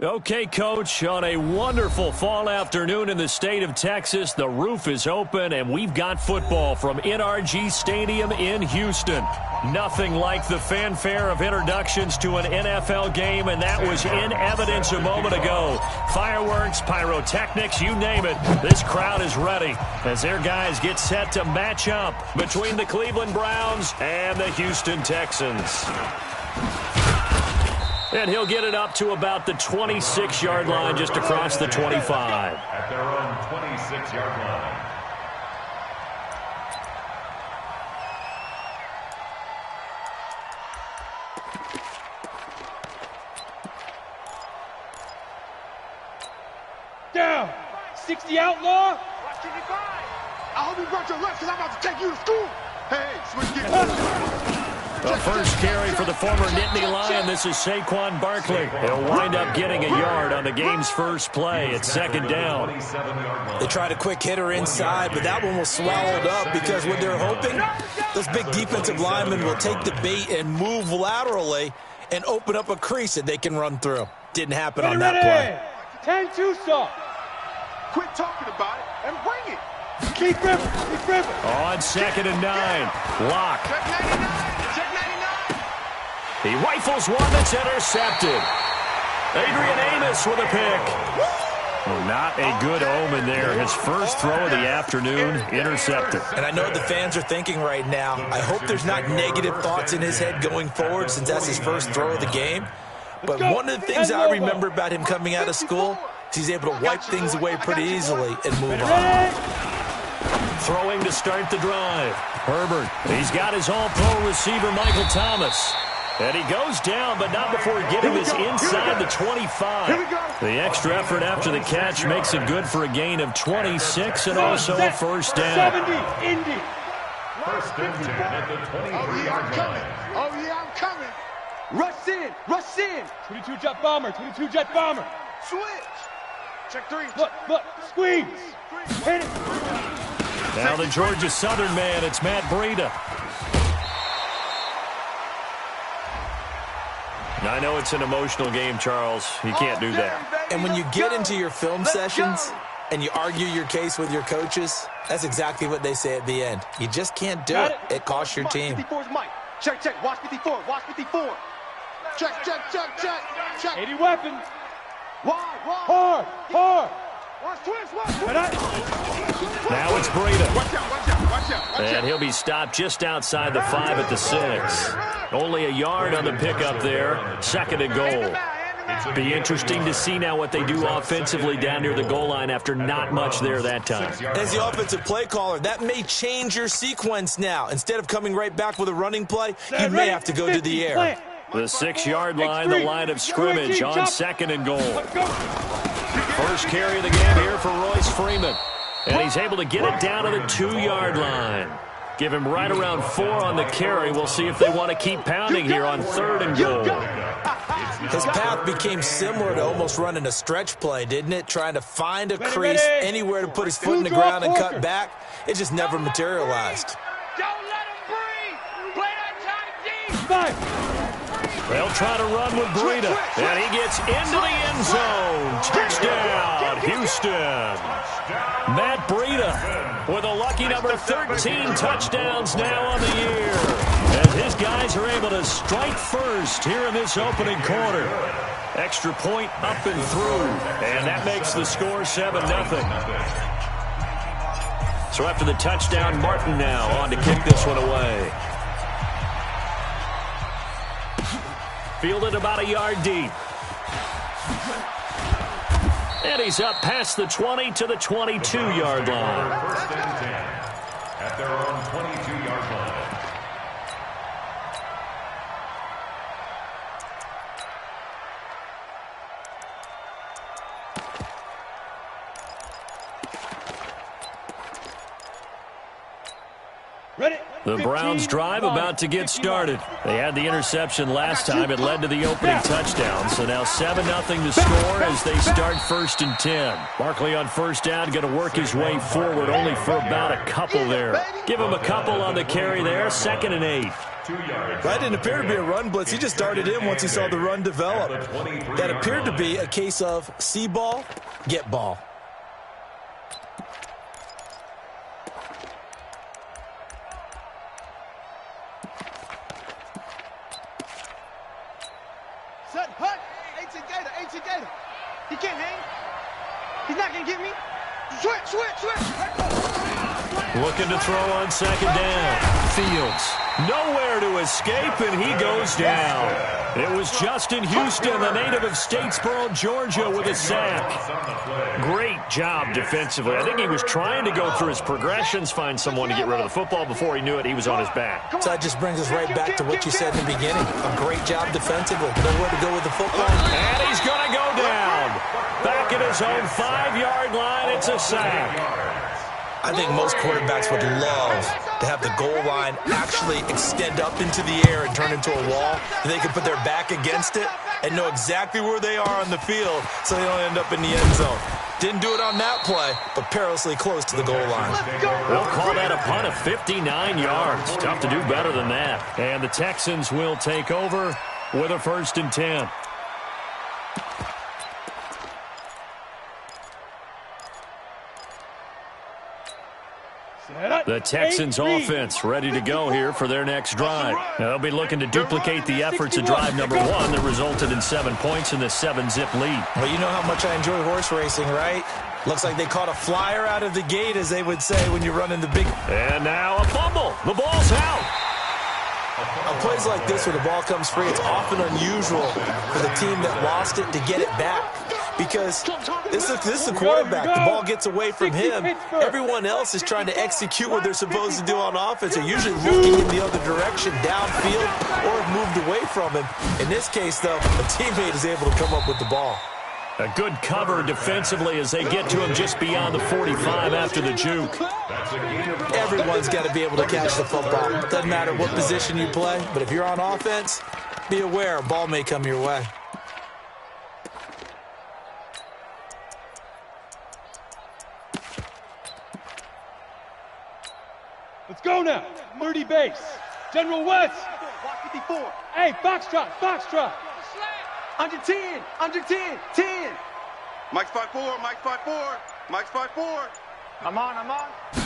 Okay, Coach, on a wonderful fall afternoon in the state of Texas, the roof is open, and we've got football from NRG Stadium in Houston. Nothing like the fanfare of introductions to an NFL game, and that was in evidence a moment ago. Fireworks, pyrotechnics, you name it. This crowd is ready as their guys get set to match up between the Cleveland Browns and the Houston Texans. And he'll get it up to about the 26-yard line, just across the 25. At their own 26-yard line. Down. 60 outlaw. Watch 55. I hope you brought your left because I'm about to take you to school. Hey, switch gears. The first carry for the former Nittany Lion. This is Saquon Barkley. He'll wind up getting a yard on the game's first play. It's second down. They tried a quick hitter inside, but that one was swallowed up because what they're hoping, those big defensive linemen will take the bait and move laterally and open up a crease that they can run through. Didn't happen on that play. 10-2 saw. Quit talking about it and bring it. Keep ripping. Keep ripping. On second and 9. Lock. Check 99. Check 99. He rifles one that's intercepted. Adrian Amos with a pick. Well, not a good omen there. His first throw of the afternoon, intercepted. And I know what the fans are thinking right now. I hope there's not negative thoughts in his head going forward since that's his first throw of the game. But one of the things I remember about him coming out of school is he's able to wipe things away pretty easily and move on. Throwing to start the drive. Herbert, he's got his all-pro receiver, Michael Thomas. And he goes down, but not before getting this inside the 25. The extra effort after the catch makes it good for a gain of 26 and also a first down. 70, Indy. First and 10 at the 23-yard line. Oh, yeah, I'm coming. Rush in. Rush in. 22 jet bomber. 22 jet bomber. Switch. Check 3. Look. Squeeze. Hit it. Now the Georgia Southern man, it's Matt Breida. I know it's an emotional game, Charles. You can't do that. And when you get into your film sessions and you argue your case with your coaches, that's exactly what they say at the end. You just can't do it. It costs your team. 54's Mike. Check. Watch 54. Watch 54. Check. 80 weapons. Wide. Hard. Watch twist. Now it's Breida. Watch out. And he'll be stopped just outside the 5 at the 6. Only a yard on the pickup there. Second and goal. Be interesting to see now what they do offensively down near the goal line after not much there that time. As the offensive play caller, that may change your sequence now. Instead of coming right back with a running play, you may have to go to the air. The 6-yard line, the line of scrimmage on second and goal. First carry of the game here for Royce Freeman. And he's able to get it down to the 2-yard line. Give him right around 4 on the carry. We'll see if they want to keep pounding here on third and goal. His path became similar to almost running a stretch play, didn't it? Trying to find a crease anywhere to put his foot in the ground and cut back. It just never materialized. Don't let him breathe. Play that tight deep. They'll try to run with Breida. And he gets into the end zone. Touchdown, Houston. Matt Breida with a lucky number 13 touchdowns now on the year. As his guys are able to strike first here in this opening quarter. Extra point up and through. And that makes the score 7-0. So after the touchdown, Martin now on to kick this one away. Fielded about a yard deep. And he's up past the 20 to the 22-yard line. First and 10 at their own 22-yard line. Ready? The Browns drive about to get started. They had the interception last time. It led to the opening touchdown. So now 7-0 to score as they start first and 10. Barkley on first down, going to work his way forward only for about a couple there. Give him a couple on the carry there. Second and 8. That didn't appear to be a run blitz. He just darted in once he saw the run develop. That appeared to be a case of see ball, get ball. Set, hut, 18 Gator. He can't hang. He's not going to get me. Switch. Looking to throw on second down. Fields. Nowhere to escape, and he goes down. It was Justin Houston, the native of Statesboro, Georgia, with a sack. Great job defensively. I think he was trying to go through his progressions, find someone to get rid of the football. Before he knew it, he was on his back. So that just brings us right back to what you said in the beginning. A great job defensively. Nowhere to go with the football. And he's going to go down. Back at his own 5-yard line, it's a sack. I think most quarterbacks would love to have the goal line actually extend up into the air and turn into a wall, and they can put their back against it and know exactly where they are on the field so they don't end up in the end zone. Didn't do it on that play, but perilously close to the goal line. We'll call that a punt of 59 yards. Tough to do better than that. And the Texans will take over with a 1st and 10. The Texans offense ready to go here for their next drive. Now, they'll be looking to duplicate the efforts of drive number 1 that resulted in 7 points in the 7-zip lead. Well, you know how much I enjoy horse racing, right? Looks like they caught a flyer out of the gate, as they would say when you're running the big... And now a fumble. The ball's out. On plays like this where the ball comes free, it's often unusual for the team that lost it to get it back. Because this is the quarterback. The ball gets away from him. Everyone else is trying to execute what they're supposed to do on offense. They're usually looking in the other direction, downfield, or have moved away from him. In this case, though, a teammate is able to come up with the ball. A good cover defensively as they get to him just beyond the 45 after the juke. Everyone's got to be able to catch the football. Doesn't matter what position you play, but if you're on offense, be aware a ball may come your way. Let's go now. 30 base. General West. 54. Hey, Foxtrot. Under 10. 10. Mike's 5-4. Mike's 5-4. I'm on.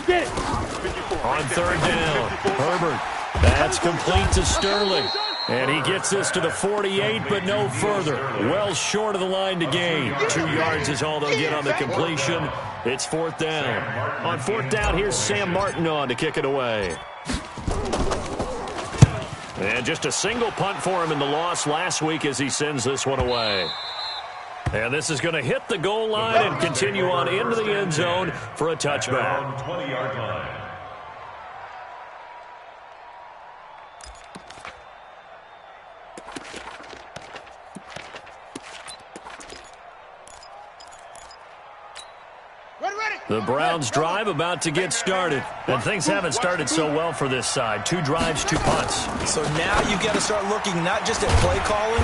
Get it. 54. On 3rd down, Herbert. That's complete to Sterling. And he gets this to the 48, but no further. Well short of the line to gain. 2 yards is all they'll get on the completion. It's 4th down. On 4th down, here's Sam Martin on to kick it away. And just a single punt for him in the loss last week as he sends this one away. And this is going to hit the goal line and continue on into the end zone for a touchback. 20-yard line. The Browns drive about to get started. And things haven't started so well for this side. 2 drives, 2 punts. So now you've got to start looking not just at play calling,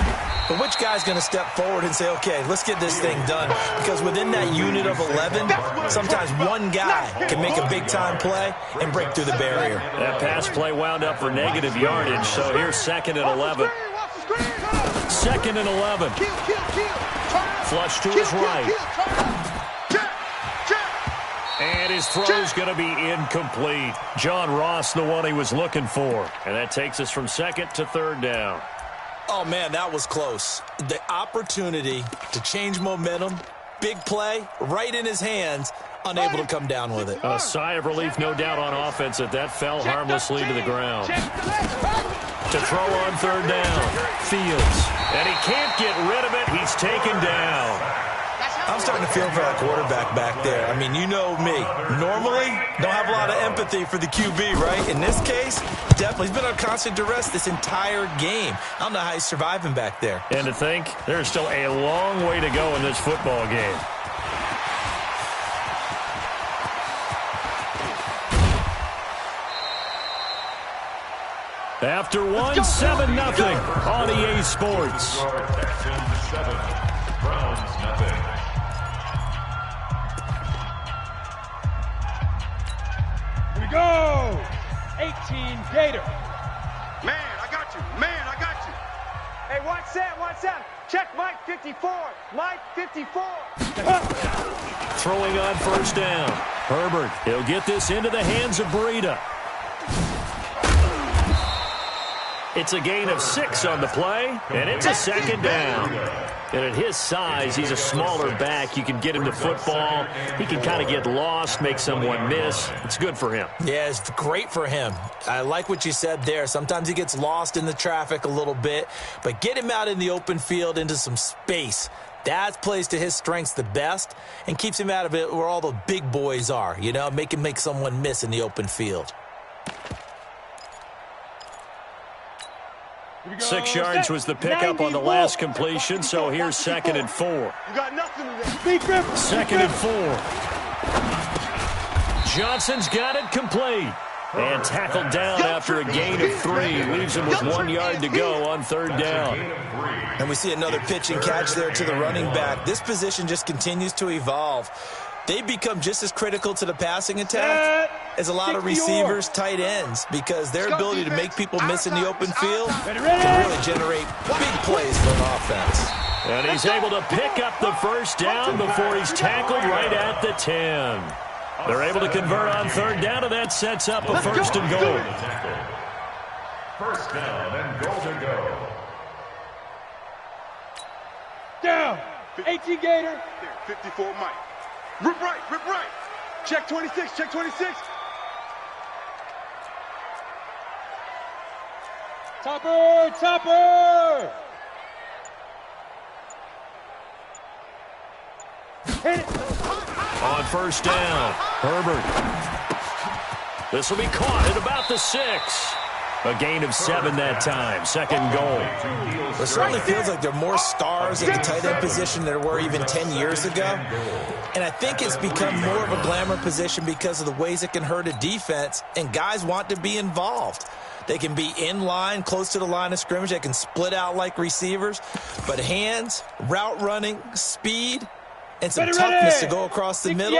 but which guy's going to step forward and say, okay, let's get this thing done. Because within that unit of 11, sometimes one guy can make a big-time play and break through the barrier. That pass play wound up for negative yardage, so here's 2nd and 11. 2nd and 11. Flush to his right. And his throw's going to be incomplete. John Ross, the one he was looking for. And that takes us from 2nd to 3rd down. Oh, man, that was close. The opportunity to change momentum, big play, right in his hands, unable to come down with it. A sigh of relief, no doubt, on offense that fell harmlessly to the ground. To throw on 3rd down, Fields. And he can't get rid of it. He's taken down. I'm starting to feel for our quarterback back there. I mean, you know me. Normally, don't have a lot of empathy for the QB, right? In this case, definitely. He's been on constant duress this entire game. I don't know how he's surviving back there. And to think, there's still a long way to go in this football game. After 1, 7-0 on EA Sports. Texans 7, Browns nothing. Here we go. 18 Gator. Man, I got you. Man, I got you. Hey, watch that, watch that. Check Mike 54. Mike 54. Throwing on first down. Herbert, he'll get this into the hands of Breida. It's a gain of 6 on the play, and it's a second down. And at his size, he's a smaller back. You can get him to football. He can kind of get lost, make someone miss. It's good for him. Yeah, it's great for him. I like what you said there. Sometimes he gets lost in the traffic a little bit, but get him out in the open field into some space. That plays to his strengths the best and keeps him out of it where all the big boys are, you know, make him make someone miss in the open field. 6 yards was the pickup on the last completion, so here's 2nd and 4. You got nothing to do. 2nd and 4. Johnson's got it complete. And tackled down after a gain of 3. Leaves him with 1 yard to go on 3rd down. And we see another pitch and catch there to the running back. This position just continues to evolve. They become just as critical to the passing attack as a lot of receivers, tight ends, because their ability to make people miss in the open field can really generate big plays for an offense. And he's able to pick up the first down before he's tackled right at the 10. They're able to convert on 3rd down, and that sets up a 1st and goal. First down and goal to go. Down. 18 Gator. 54 Mike. Rip right, rip right. Check 26, check 26. Topper, topper. Hit it. On 1st down, Herbert. This will be caught at about the 6. A gain of 7 that time. 2nd goal. It certainly feels like there are more stars at the tight end position than there were even 10 years ago. And I think it's become more of a glamour position because of the ways it can hurt a defense, and guys want to be involved. They can be in line, close to the line of scrimmage. They can split out like receivers. But hands, route running, speed, and some toughness to go across the middle,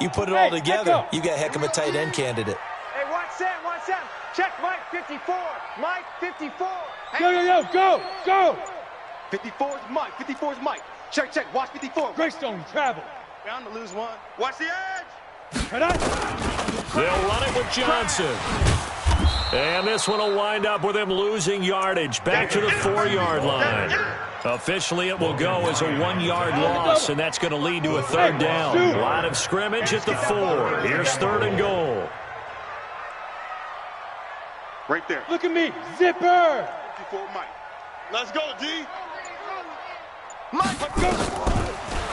you put it all together, you got a heck of a tight end candidate. Hey, watch that, watch that. Check Mike 54. Mike 54. Go. 54 is Mike. 54 is Mike. Check. Watch 54. Greystone, travel. Bound to lose 1. Watch the edge. They'll run it with Johnson. And this one will wind up with him losing yardage back to the 4-yard line. Officially, it will go as a 1-yard loss, and that's going to lead to a 3rd down. A lot of scrimmage at the 4. Here's 3rd and goal. Right there. Look at me. Zipper. 54 Mike. Let's go, D. Mike, go.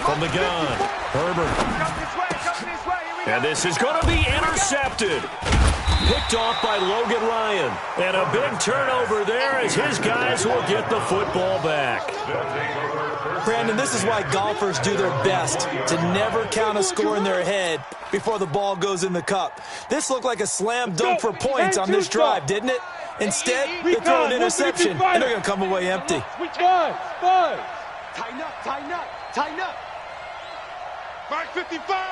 From the gun, Herbert. Come this way. Here we go. And this is going to be intercepted. Picked off by Logan Ryan. And a big turnover there as his guys will get the football back. Brandon, this is why golfers do their best to never count a score in their head before the ball goes in the cup. This looked like a slam dunk for points on this drive, didn't it? Instead, they throw an interception, and they're going to come away empty. Five. Tighten up. Mike 55.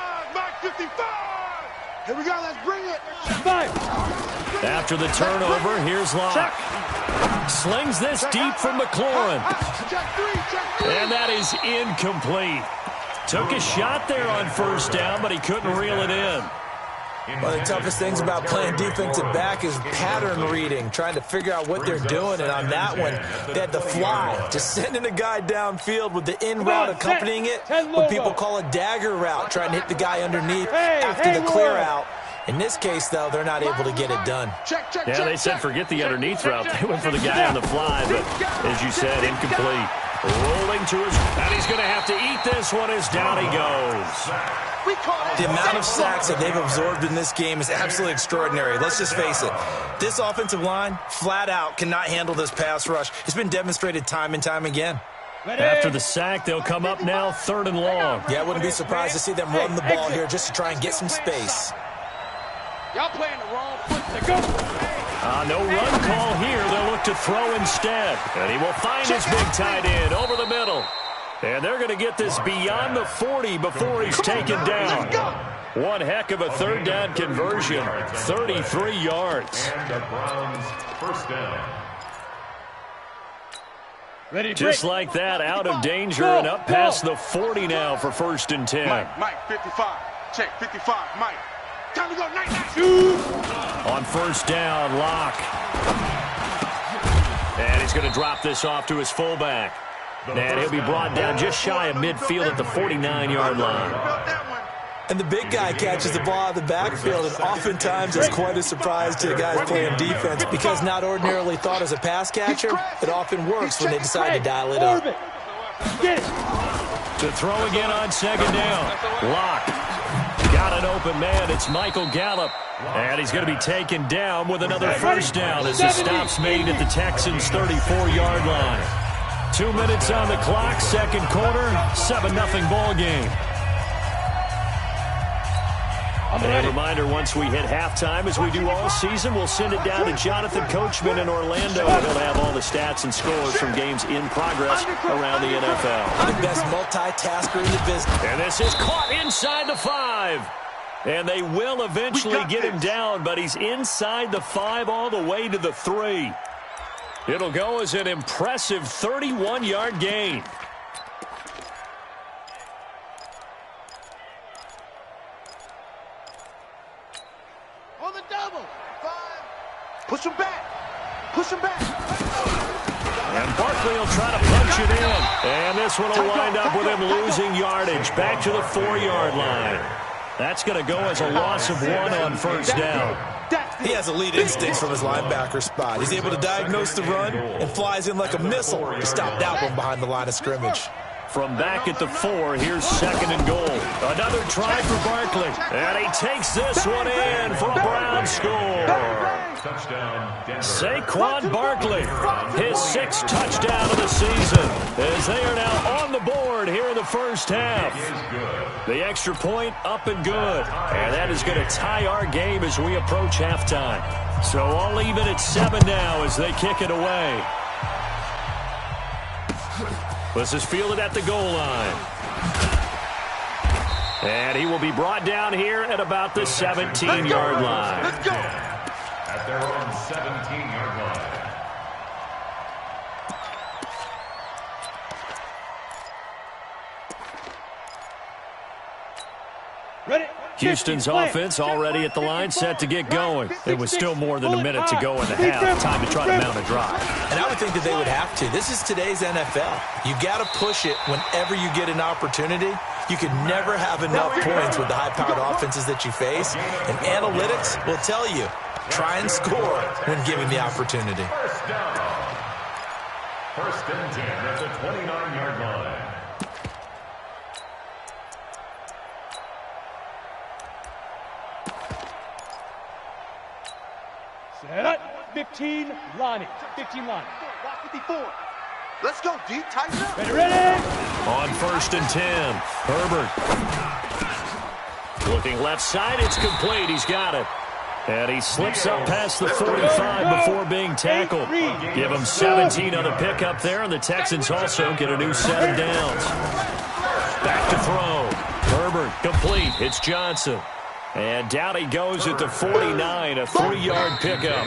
Here we go, let's bring it. 5. After the turnover, here's Locke. Slings this deep from McLaurin. Check 3. And that is incomplete. Took a shot there on 1st down, but he couldn't reel it in. One of the toughest things about playing defensive back is pattern reading, trying to figure out what they're doing. And on that one, they had the fly, just sending a guy downfield with the in route accompanying it, what people call a dagger route, trying to hit the guy underneath after the clear out. In this case, though, they're not able to get it done. Yeah, they said forget the underneath route. They went for the guy on the fly, but as you said, incomplete. Rolling to his, and he's going to have to eat this one as down he goes. The amount of sacks that they've absorbed in this game is absolutely extraordinary. Let's just face it. This offensive line, flat out, cannot handle this pass rush. It's been demonstrated time and time again. After the sack, they'll come up now 3rd and long. Yeah, I wouldn't be surprised to see them run the ball here just to try and get some space. Y'all playing the wrong foot. Go. No run call here. They'll look to throw instead. And he will find his big tight end over the middle. And they're going to get this beyond the 40 before he's taken down. One heck of a third down conversion, 33 yards. And the Browns first down. Just like that, out of danger and up past the 40 now for 1st and 10. Mike, 55. Check, 55, Mike. Time to go, night, night. On 1st down, Locke. And he's going to drop this off to his fullback. And he'll be brought down just shy of midfield at the 49-yard line. And the big guy catches the ball out of the backfield, and oftentimes it's quite a surprise to the guys playing defense because not ordinarily thought as a pass catcher, it often works when they decide to dial it up. To throw again on 2nd down. Locke. Got an open man. It's Michael Gallup. And he's going to be taken down with another 1st down as the stop's made at the Texans' 34-yard line. 2 minutes on the clock, 2nd quarter, 7-0 ball game. And a reminder, once we hit halftime, as we do all season, we'll send it down to Jonathan Coachman in Orlando. He'll have all the stats and scores from games in progress around the NFL. The best multitasker in the business. And this is caught inside the 5. And they will eventually get him down, but he's inside the 5 all the way to the 3. It'll go as an impressive 31-yard gain. On the double. 5. Push him back. Push him back. And Barkley will try to punch it in. And this one will wind up with him losing yardage back to the 4-yard line. That's going to go as a loss of 1 on 1st down. He has elite instincts from his linebacker spot. He's able to diagnose the run and flies in like a missile to stop that one behind the line of scrimmage. From back at the 4, here's 2nd and goal. Another try for Barkley. And he takes this one in for a Brown score. Touchdown, Denver. Saquon Barkley, his 6th touchdown of the season, as they are now on the board here in the 1st half. The extra point up and good. And that is going to tie our game as we approach halftime. So all even at 7 now as they kick it away. This is fielded at the goal line. And he will be brought down here at about the 17-yard line. Let's go. At their own 17-yard line. Ready? Houston's offense already at the line, set to get going. It was still more than a minute to go in the half. Time to try to mount a drive. And I would think that they would have to. This is today's NFL. You got to push it whenever you get an opportunity. You can never have enough points with the high-powered offenses that you face. And analytics will tell you, try and score when given the opportunity. First down. 1st and 10 at the 29-yard line. Set. 15, Lonnie. 15, Lonnie. 54. Let's go, D. Tighten up. Ready? On 1st and 10, Herbert. Looking left side, it's complete. He's got it. And he slips up past the 45 before being tackled. Give him 17 on the pickup there, and the Texans also get a new set of downs. Back to throw. Herbert complete. It's Johnson. And down he goes at the 49, a 3-yard pickup.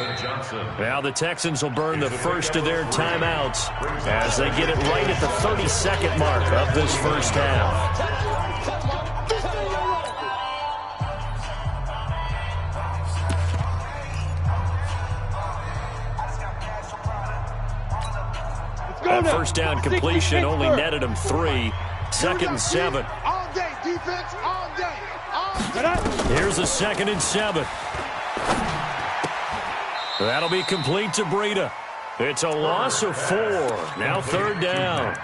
Now the Texans will burn the first of their timeouts as they get it right at the 32nd mark of this 1st half. That 1st down completion only netted him 3. 2nd and 7. All day, defense, all day. Here's a 2nd and 7. That'll be complete to Breida. It's a loss of 4. Now 3rd down.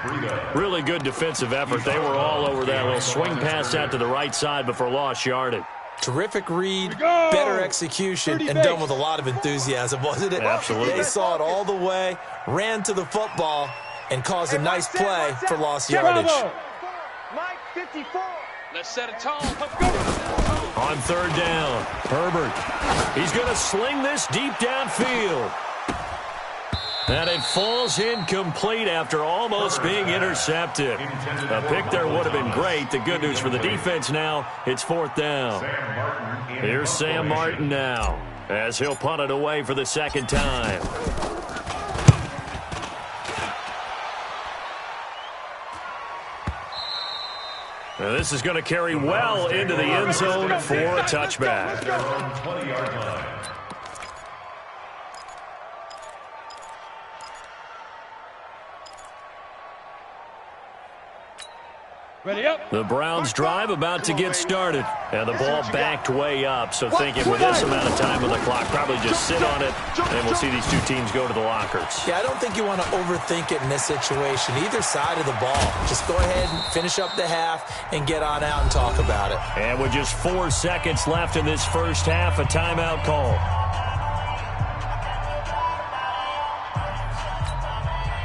Really good defensive effort. They were all over that little swing pass out to the right side before lost yardage. Terrific read, better execution, and done with a lot of enthusiasm, wasn't it? Absolutely. They saw it all the way, ran to the football, and caused a nice play for lost yardage. Mike, 54. Let's set a tone. Let's go. On 3rd down, Herbert. He's going to sling this deep downfield. And it falls incomplete after almost being intercepted. A pick there would have been great. The good news for the defense now, it's 4th down. Here's Sam Martin now, as he'll punt it away for the second time. Now this is going to carry well into the end zone for a touchback. 20-yard line. Ready up. The Browns drive about to get started. And the ball backed way up. So thinking with this amount of time on the clock, probably just sit on it, and we'll see these two teams go to the lockers. Yeah, I don't think you want to overthink it in this situation. Either side of the ball. Just go ahead and finish up the half and get on out and talk about it. And with just 4 seconds left in this first half, a timeout call.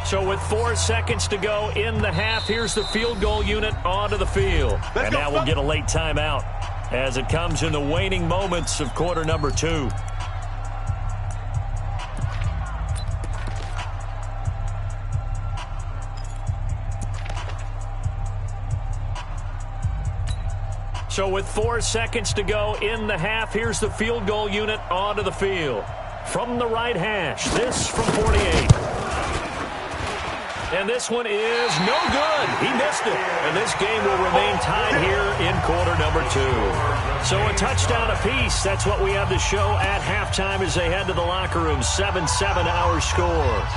So with 4 seconds to go in the half, here's the field goal unit onto the field. And now we'll get a late timeout as it comes in the waning moments of quarter number 2. So with 4 seconds to go in the half, here's the field goal unit onto the field. From the right hash, this from 48. And this one is no good. He missed it. And this game will remain tied here in quarter number 2. So a touchdown apiece. That's what we have to show at halftime as they head to the locker room. 7-7 our score.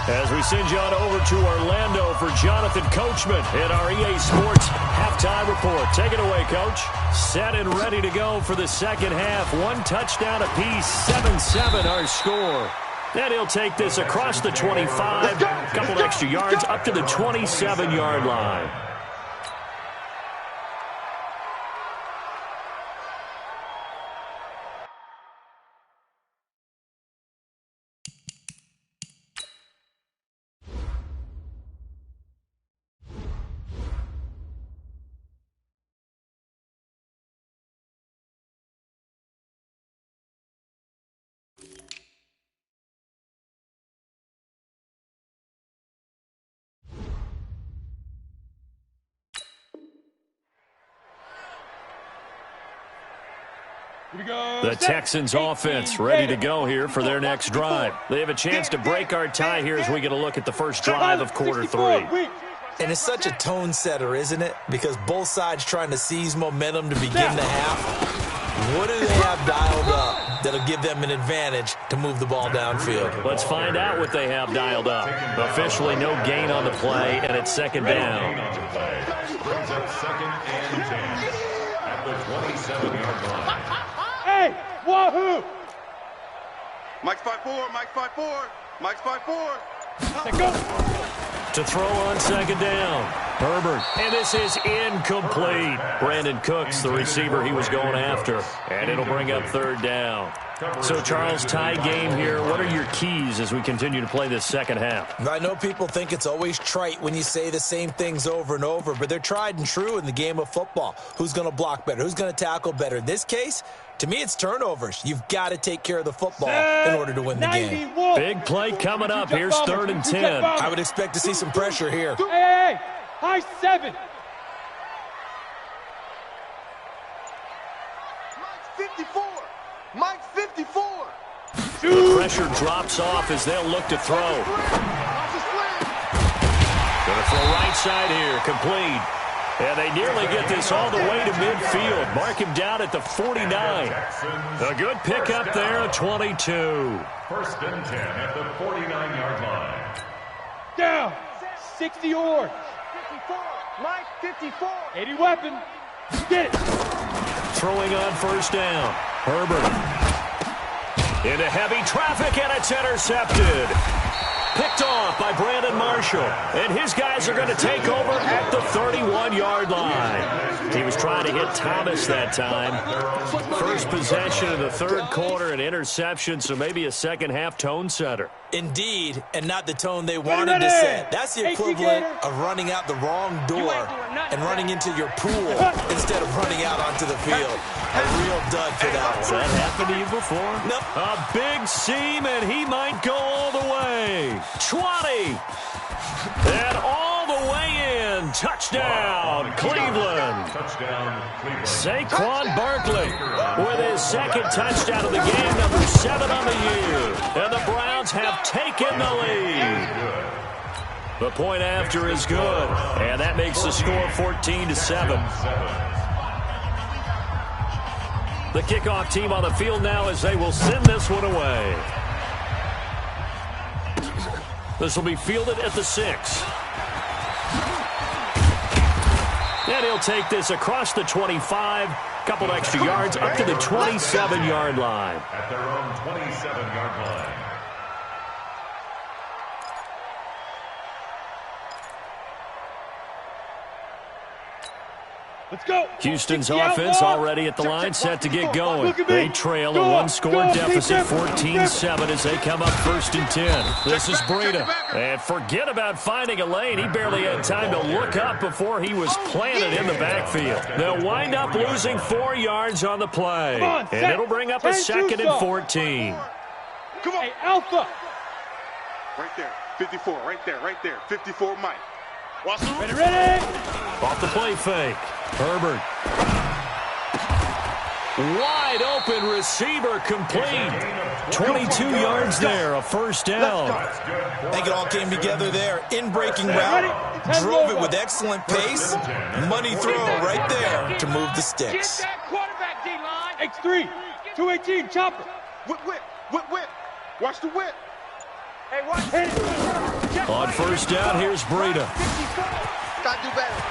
As we send you on over to Orlando for Jonathan Coachman in our EA Sports halftime report. Take it away, Coach. Set and ready to go for the second half. 1 touchdown apiece. 7-7 our score. And he'll take this across the 25, a couple extra yards, up to the 27-yard line. The Texans offense ready to go here for their next drive. They have a chance to break our tie here as we get a look at the first drive of quarter 3. And it's such a tone setter, isn't it? Because both sides trying to seize momentum to begin the half. What do they have dialed up that'll give them an advantage to move the ball downfield? Let's find out what they have dialed up. Officially no gain on the play, and it's second down. Brings up 2nd and 10 at the 27-yard line. Hey, wahoo! Mike's 5-4, Mike's 5-4, Mike's 5-4. Let's go. To throw on second down, Herbert. And this is incomplete. Brandon Cooks, the receiver he was going after. And it'll bring up 3rd down. So, Charles, tie game here. What are your keys as we continue to play this second half? I know people think it's always trite when you say the same things over and over, but they're tried and true in the game of football. Who's going to block better? Who's going to tackle better? In this case, to me, it's turnovers. You've got to take care of the football in order to win the game. Big play coming up. Here's 3rd and 10. I would expect to see some pressure here. Hey, high 7. Mike's 54, Mike's 54. The pressure drops off as they'll look to throw. Going to throw right side here, complete. And they nearly get this all the way to midfield. Mark him down at the 49. A good pickup there at 22. 1st and 10 at the 49-yard line. Down. 60 yards. 54, Mike 54. 80 weapon. Get it. Throwing on 1st down. Herbert. Into heavy traffic, and it's intercepted. Picked off by Brandon Marshall. And his guys are going to take over at the 31-yard line. He was trying to hit Thomas that time. First possession of the 3rd quarter, an interception, so maybe a second-half tone setter. Indeed, and not the tone they wanted to set. That's the equivalent of running out the wrong door and running into your pool instead of running out onto the field. A real dud for that one. Has that happened to you before? Nope. A big seam, and he might go all the way. 20. And all the way in. Touchdown, Cleveland. Touchdown, Cleveland. Saquon Barkley with his second touchdown of the game, number 7 on the year. And the Browns have taken the lead. The point after is good, and that makes the score 14-7. The kickoff team on the field now as they will send this one away. This will be fielded at the 6. And he'll take this across the 25, couple extra yards up to the 27-yard line. At their own 27-yard line. Let's go. Houston's offense already at the line, set to get going. They trail a one-score deficit, 14-7, as they come up 1st and 10. This is Breida. And forget about finding a lane. He barely had time to look up before he was planted in the backfield. They'll wind up losing 4 yards on the play. And it'll bring up a 2nd and 14. Come on. Hey, Alpha. Right there. 54. Right there. 54, Mike. Ready. Off the play fake. Herbert. Wide open receiver complete. 22 yards there, a first down. I think it all came together there. In-breaking route, drove it with excellent pace. Money throw right there to move the sticks. Get that quarterback, D-line. X3. 218. Chopper. Whip. Watch the whip. Hey, watch it. On first down, here's Breida. Gotta do better.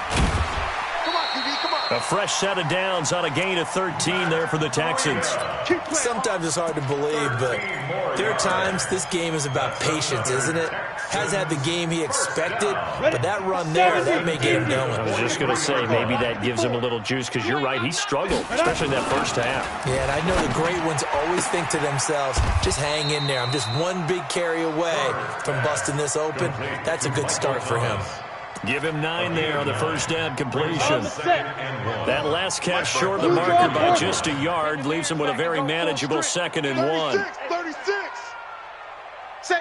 Come on, DB, come on. A fresh set of downs on a gain of 13 there for the Texans. Sometimes it's hard to believe, but there are times this game is about patience, isn't it? Has had the game he expected, but that run there, that may get him going. I was just going to say, maybe that gives him a little juice, because you're right, he struggled, especially in that first half. Yeah, and I know the great ones always think to themselves, just hang in there. I'm just one big carry away from busting this open. That's a good start for him. Give him 9 there on the first down completion. That last catch short of the marker by just a yard leaves him with a very manageable 2nd and 1. 36. Safe.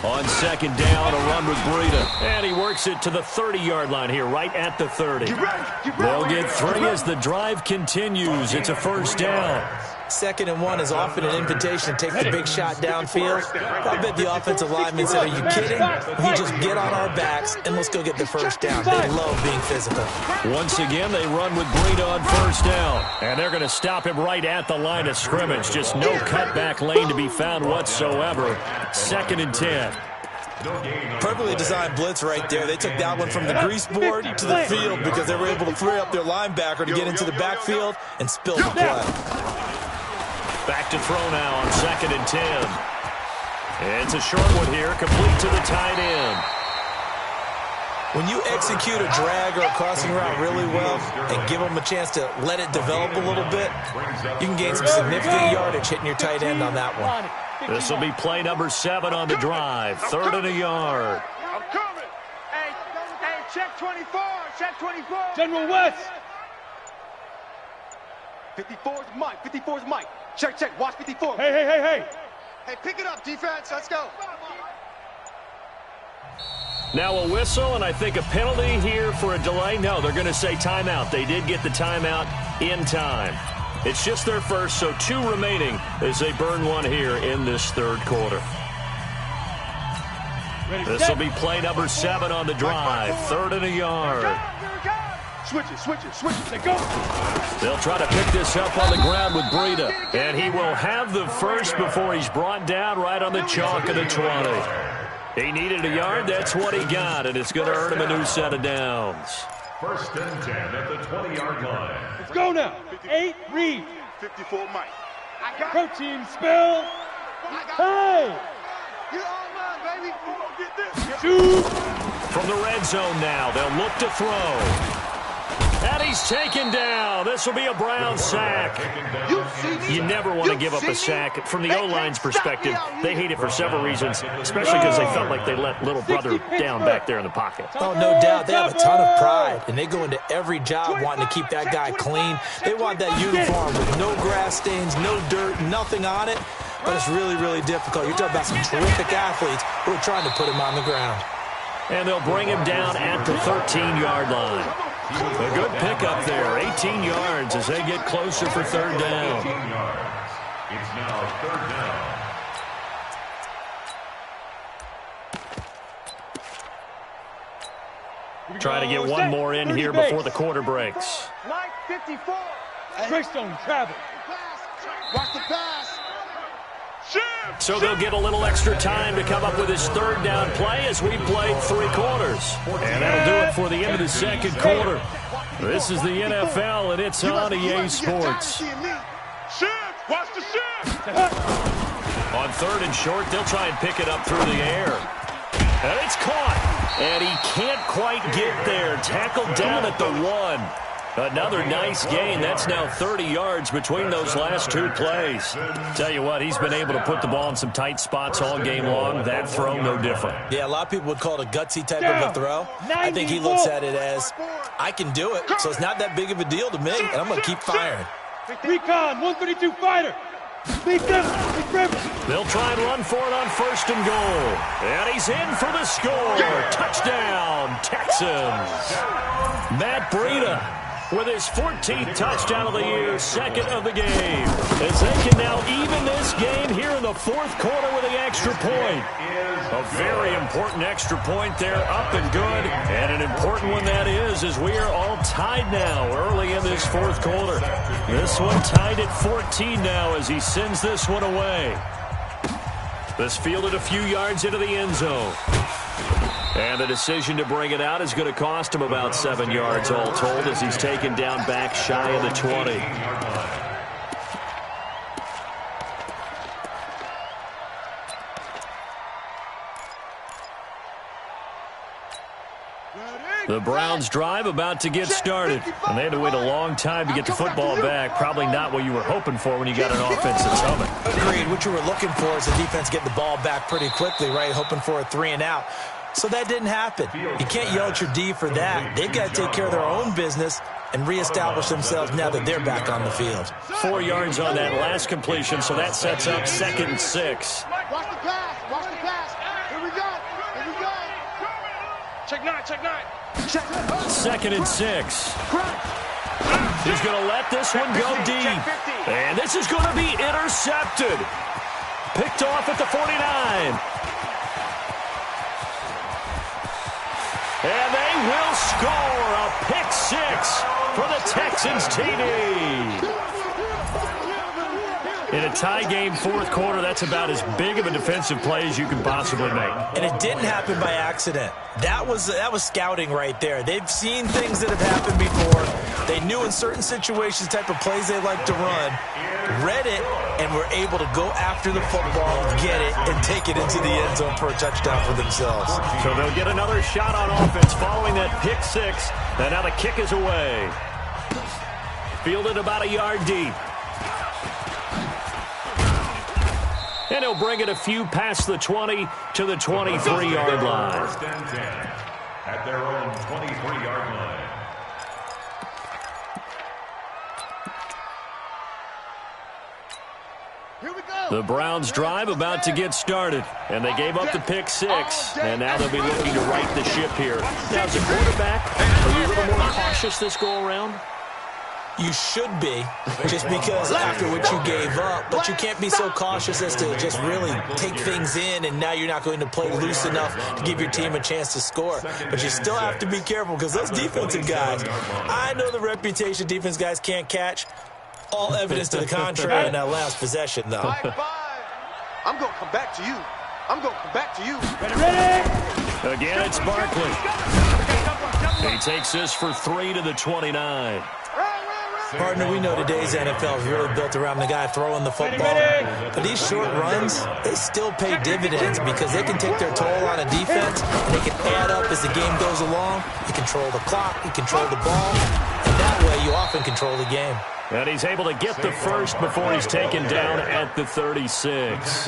On 2nd down, a run with Breida. And he works it to the 30-yard line here, right at the 30. They'll get 3 as the drive continues. It's a first down. 2nd and 1 is often an invitation to take the big shot downfield. I bet the offensive linemen said, are you kidding? We just get on our backs and let's go get the first down. They love being physical. Once again, they run with Breida on first down. And they're going to stop him right at the line of scrimmage. Just no cutback lane to be found whatsoever. 2nd and 10. Perfectly designed blitz right there. They took that one from the grease board to the field because they were able to free up their linebacker to get into the backfield and spill the play. Back to throw now on 2nd and 10. It's a short one here, complete to the tight end. When you execute a drag or a crossing route really well and give them a chance to let it develop a little bit, you can gain some significant yardage hitting your tight end on that one. This will be play number 7 on the drive. 3rd and a yard. I'm coming. Hey, check 24. Check 24. General West. 54's Mike. Check. Watch 54. Hey. Hey, pick it up, defense. Let's go. Now a whistle, and I think a penalty here for a delay. No, they're going to say timeout. They did get the timeout in time. It's just their first, so 2 remaining as they burn one here in this 3rd quarter. This will be play number 7 on the drive. 3rd and a yard. Switch it. They go. They'll try to pick this up on the ground with Breida. And he will have the first before he's brought down right on the chalk of the 20. He needed a yard. That's what he got, and it's going to earn him a new set of downs. 1st and 10 at the 20-yard line. Let's go now. 8, read. 54, Mike. Protein spill. Hey. You're on line, baby. Shoot. From the red zone now, they'll look to throw. And he's taken down. This will be a Brown sack. You never want to give up a sack. From the O-line's perspective, they hate it for several reasons, especially because they felt like they let little brother down back there in the pocket. Oh, no doubt. They have a ton of pride, and they go into every job wanting to keep that guy clean. They want that uniform with no grass stains, no dirt, nothing on it. But it's really, really difficult. You're talking about some terrific athletes who are trying to put him on the ground. And they'll bring him down at the 13-yard line. A good pickup there, 18 yards as they get closer for third down. It's now third down. Trying to get one more in here before the quarter breaks. Line 54. Greystone travel. Watch the pass. So they'll get a little extra time to come up with his third down play as we played 3 quarters. And that'll do it for the end of the second quarter. This is the NFL, and it's on EA Sports. Watch the shift. On third and short, they'll try and pick it up through the air. And it's caught. And he can't quite get there. Tackled down at the 1. Another nice gain. That's now 30 yards between those last 2 plays. Tell you what, he's been able to put the ball in some tight spots all game long. That throw, no different. Yeah, a lot of people would call it a gutsy type of a throw. I think he looks at it as, I can do it, so it's not that big of a deal to me, and I'm going to keep firing. Recon, 132 fighter. They'll try and run for it on first and goal. And he's in for the score. Touchdown, Texans. Matt Breida with his 14th touchdown of the year, second of the game. As they can now even this game here in the fourth quarter with the extra point. A very important extra point there, up and good. And an important one that is, as we are all tied now early in this fourth quarter. This one tied at 14 now as he sends this one away. This fielded a few yards into the end zone. And the decision to bring it out is going to cost him about 7 yards all told as he's taken down back shy of the 20. The Browns drive about to get started. And they had to wait a long time to get the football back. Probably not what you were hoping for when you got an offense that's humming. Agreed. What you were looking for is the defense getting the ball back pretty quickly, right? Hoping for a 3 and out. So that didn't happen. You can't yell at your D for that. They've got to take care of their own business and reestablish themselves now that they're back on the field. 4 yards on that last completion, so that sets up 2nd and 6. Watch the pass. Watch the pass. Here we go. Here we go. Check 9. Check 9. 2nd and 6. He's going to let this one go deep. And this is going to be intercepted. Picked off at the 49. And they will score a pick 6 for the Texans TD. In a tie game fourth quarter, that's about as big of a defensive play as you can possibly make. And it didn't happen by accident. That was scouting right there. They've seen things that have happened before. They knew in certain situations the type of plays they like to run, read it, and were able to go after the football, get it, and take it into the end zone for a touchdown for themselves. So they'll get another shot on offense following that pick 6. And now the kick is away. Fielded about a yard deep. And he'll bring it a few past the 20 to the 23-yard line. First and 10 at their own 23-yard line. Here we go. The Browns drive about to get started. And they gave up the pick 6. And now they'll be looking to right the ship here. Now, as a quarterback, are you a little more cautious this go-around? You should be, just because after what you gave up. But you can't be so cautious as to just really take things in, and now you're not going to play loose enough to give your team a chance to score. But you still have to be careful because those defensive guys, I know the reputation defense guys can't catch. All evidence to the contrary in that last possession, though. High five. I'm going to come back to you. I'm going to come back to you. Ready? Again, it's Barkley. He takes this for 3 to the 29. Partner, we know today's NFL is really built around the guy throwing the football. But these short runs, they still pay dividends because they can take their toll on a defense, and they can add up as the game goes along. You control the clock, you control the ball, and that way you often control the game. And he's able to get the first before he's taken down at the 36.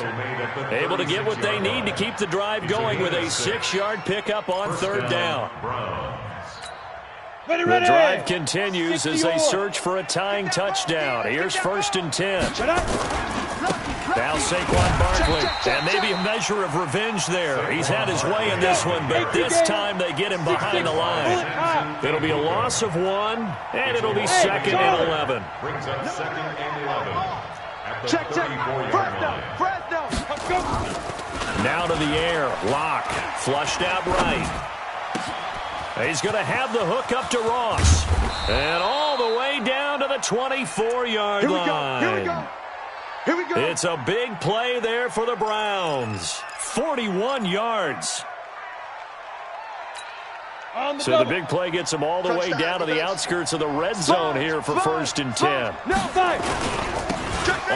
Able to get what they need to keep the drive going with a 6-yard pickup on third down. The drive continues as they search for a tying touchdown. Here's 1st and 10. Now Saquon Barkley, and maybe a measure of revenge there. He's had his way in this one, but this time they get him behind the line. It'll be a loss of 1, and it'll be 2nd and 11. Brings up 2nd and 11. At the Check. 34-yard line. Fresno. Now to the air. Lock. Flushed out right. He's going to have the hook up to Ross. And all the way down to the 24-yard line. Here we go. It's a big play there for the Browns. 41 yards. So the big play gets him all the way down to the outskirts of the red zone here for 1st and 10.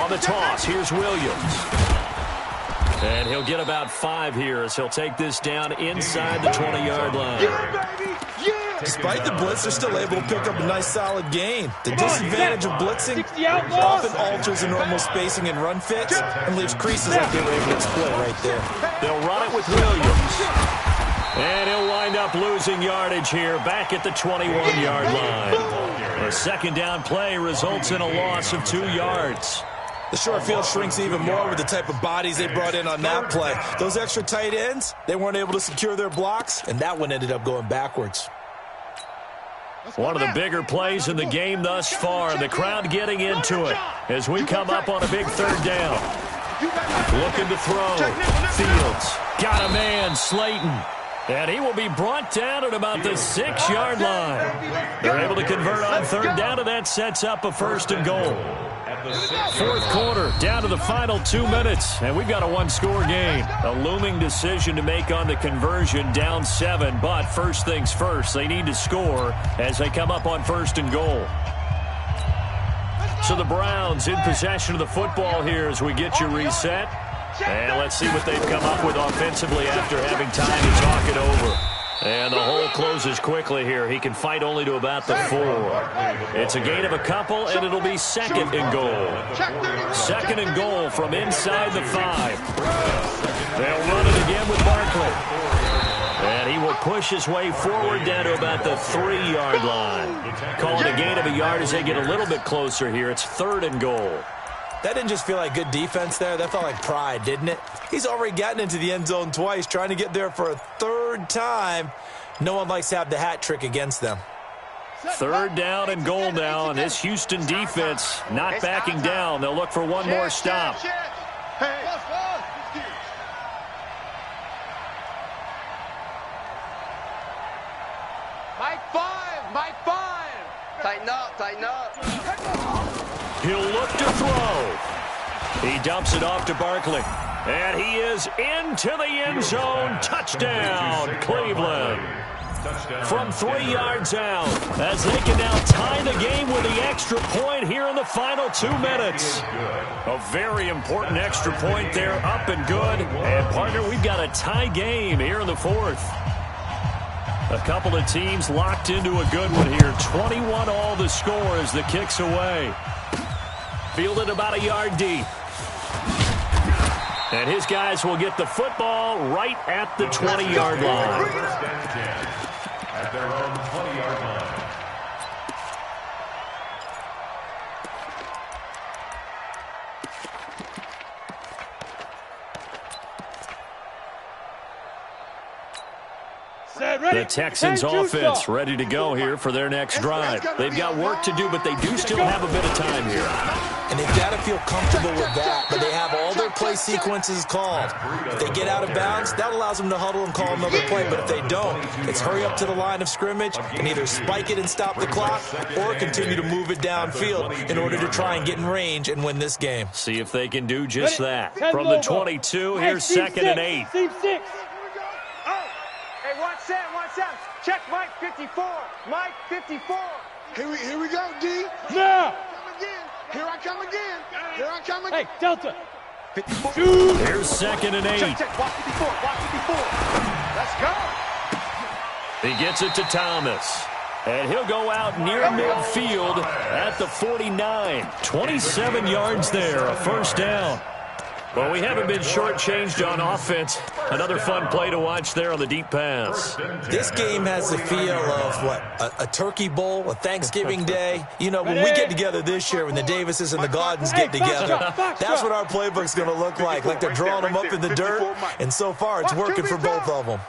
On the toss, here's Williams. And he'll get about 5 here as he'll take this down inside the 20-yard line. Yeah, baby. Yeah. Despite the blitz, they're still able to pick up a nice solid gain. The disadvantage of blitzing often alters the normal spacing and run fits and leaves creases like they were able to exploit right there. They'll run it with Williams. And he'll wind up losing yardage here back at the 21-yard line. A 2nd down play results in a loss of 2 yards. The short field shrinks even more with the type of bodies they brought in on that play. Those extra tight ends, they weren't able to secure their blocks, and that one ended up going backwards. One of the bigger plays in the game thus far. The crowd getting into it as we come up on a big 3rd down. Looking to throw. Fields. Got a man, Slayton. And he will be brought down at about the 6-yard line. They're able to convert on 3rd down, and that sets up a 1st and goal. 4th quarter, down to the final 2 minutes, and we've got a 1-score game. A looming decision to make on the conversion, down 7, but first things first, they need to score as they come up on 1st and goal. So the Browns in possession of the football here as we get you reset. And let's see what they've come up with offensively after having time to talk it over. And the hole closes quickly here. He can fight only to about the 4. It's a gain of a couple, and it'll be 2nd and goal. 2nd and goal from inside the 5. They'll run it again with Barkley. And he will push his way forward down to about the 3-yard line. Call it a gain of a yard as they get a little bit closer here. It's 3rd and goal. That didn't just feel like good defense there. That felt like pride, didn't it? He's already gotten into the end zone twice, trying to get there for a 3rd time. No one likes to have the hat trick against them. 3rd down and goal now, and this Houston defense not backing down. They'll look for one more stop. Mike 5. Tighten up. He'll look to throw. He dumps it off to Barkley. And he is into the end zone. Touchdown, Cleveland. From 3 yards out, as they can now tie the game with the extra point here in the final 2 minutes. A very important extra point there, up and good. And, partner, we've got a tie game here in the 4th. A couple of teams locked into a good one here. 21 all the score as the kick's away. Fielded about a yard deep. And his guys will get the football right at the 20-yard line. At their own 20-yard line. The Texans offense ready to go here for their next drive. They've got work to do, but they do still have a bit of time here. And they've got to feel comfortable with that, but they have all their play sequences called. If they get out of bounds, that allows them to huddle and call another play, but if they don't, it's hurry up to the line of scrimmage and either spike it and stop the clock or continue to move it downfield in order to try and get in range and win this game. See if they can do just that. From the 22, here's 2nd and 8. Team 6. Hey, watch Sam. Check Mike 54. Mike 54. Here we go, D. Now. Here I come again. Here I come again. Hey, Delta. 54. Here's 2nd and 8. Check. Watch 54. Watch 54. Let's go. He gets it to Thomas. And he'll go out near midfield at the 49. 27 yards there, a first down. Well, we haven't been shortchanged on offense. Another fun play to watch there on the deep pass. This game has the feel of, what, a turkey bowl, a Thanksgiving day. You know, when we get together this year, when the Davises and the Gardens get together, that's what our playbook's going to look like they're drawing them up in the dirt, and so far it's working for both of them.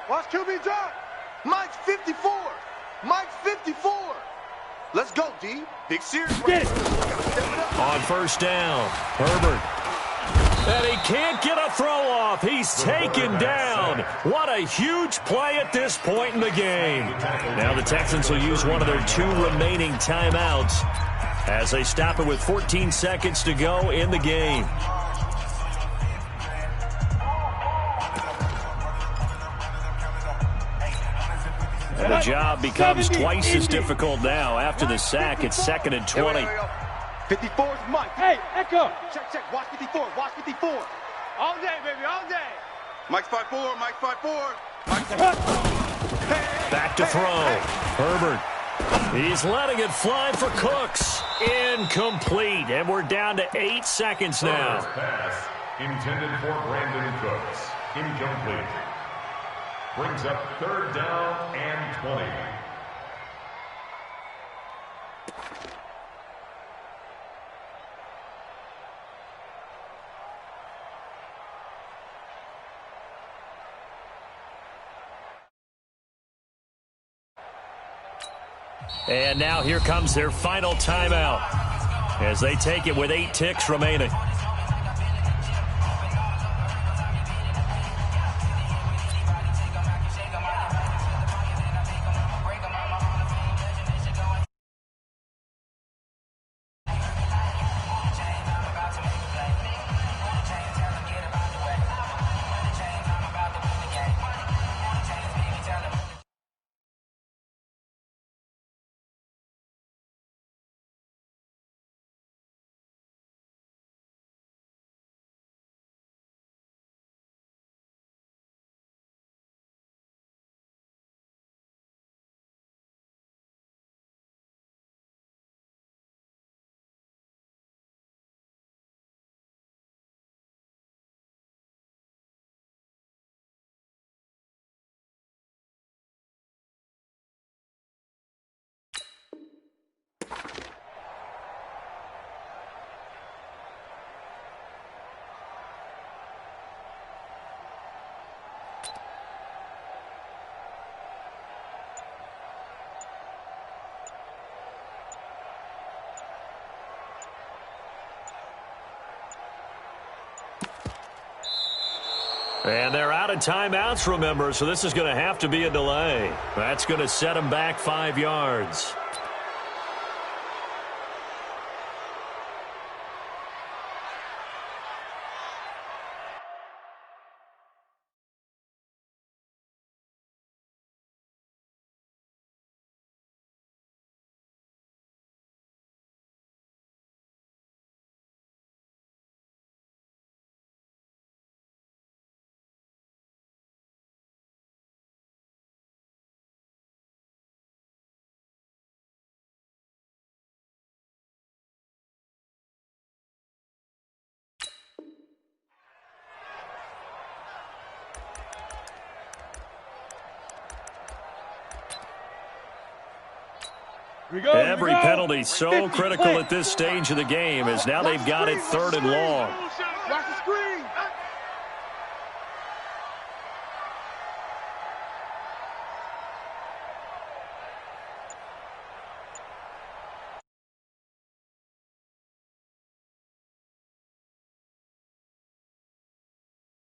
Watch QB drop. Mike's 54. Mike's 54. Let's go, D. Big series. Get it. On first down, Herbert. And he can't get a throw off. He's taken down. What a huge play at this point in the game. Now the Texans will use one of their 2 remaining timeouts as they stop it with 14 seconds to go in the game. And the job becomes twice as difficult now. After the sack, it's 2nd and 20. 54 is Mike. Hey, Echo. Check. Watch 54. Watch 54. All day, baby. All day. Mike's 5-4. Mike's 5-4. Mike's 5-4. Back to throw. Herbert. He's letting it fly for Cooks. Incomplete. And we're down to 8 seconds now. Pass intended for Brandon Cooks. Incomplete. Brings up 3rd down and 20. And now here comes their final timeout as they take it with 8 ticks remaining. And they're out of timeouts, remember, so this is going to have to be a delay. That's going to set them back 5 yards. Every penalty so critical at this stage of the game as now they've got it 3rd and long. Watch the screen.